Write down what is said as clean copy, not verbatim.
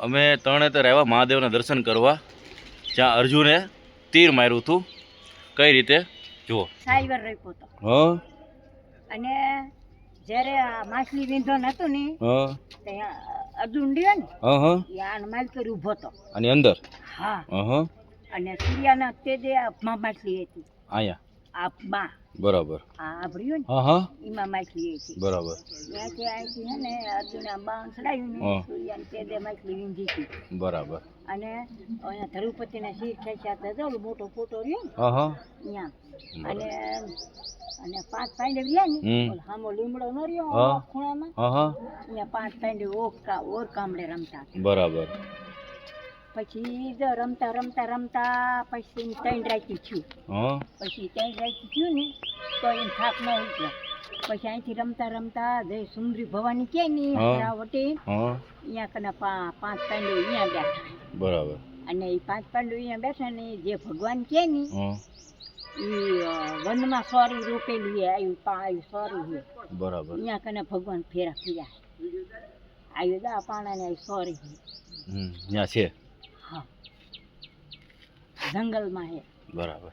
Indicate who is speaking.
Speaker 1: અમે તરણેતર આવ્યા મહાદેવના દર્શન કરવા, જ્યાં અર્જુને તીર માર્યું હતું. કઈ રીતે જુઓ.
Speaker 2: સાઈવર રાખ્યો હતો
Speaker 1: હા
Speaker 2: અને જ્યારે આ માછલી વિંધન હતું ને
Speaker 1: હા
Speaker 2: ત્યાં અર્જુન રહ્યો ને
Speaker 1: હા હા
Speaker 2: યાન માલ કરી ઊભો હતો.
Speaker 1: આની અંદર
Speaker 2: હા
Speaker 1: હા
Speaker 2: અને સૂર્યાના તેજે આભમાં માછલી હતી.
Speaker 1: અહીંયા
Speaker 2: આભમાં
Speaker 1: બરાબર.
Speaker 2: આ આભર્યું ને
Speaker 1: હા હા
Speaker 2: એમાં માછલી હતી.
Speaker 1: બરાબર.
Speaker 2: ત્યાંથી અહીંથી હે ને અર્જુને બાણ ચડાવ્યું ને
Speaker 1: હા.
Speaker 2: સૂર્યાને તેજે માછલી વીંધી હતી.
Speaker 1: બરાબર.
Speaker 2: અને અહીંયા ધરુપતિના શિર ખેંચ્યા હતા જો મોટો ફોટો રહ્યો ને
Speaker 1: હા હા
Speaker 2: ત્યાં અને અને પાંચ પાંડવ રહ્યા ને
Speaker 1: હમ.
Speaker 2: ઓલો હામો લીમડો ન રહ્યો
Speaker 1: હા.
Speaker 2: ખૂણામાં
Speaker 1: હા હા
Speaker 2: અહીંયા પાંચ પાંડવ ઓર કામડે રમતા.
Speaker 1: બરાબર.
Speaker 2: પછી જો રમતા રમતા રમતા પછી ત્રણ રાતી થયું.
Speaker 1: હા
Speaker 2: પછી ત્રણ રાતી થયું ને તો એમ થાક ન ઉતર્યો. પછી અહીંથી રમતા રમતા જય સુંદરી ભવાની કે ની
Speaker 1: હા.
Speaker 2: હરાવટી
Speaker 1: હા
Speaker 2: અહીંયા કને પાંચ પાંડવ અહીંયા બેઠા.
Speaker 1: બરાબર.
Speaker 2: અને એ પાંચ પાંડવ અહીંયા બેઠા ને જે ભગવાન કે ની
Speaker 1: હા
Speaker 2: એ વનમાં સોરી રોપેલી આવ્યું સોરી છે.
Speaker 1: બરાબર.
Speaker 2: અહીંયા કને ભગવાન ફેરા ફર્યા આવ્યું દા પાણાને સોરી છે.
Speaker 1: ત્યાં છે.
Speaker 2: હા જંગલમાં હે.
Speaker 1: બરાબર.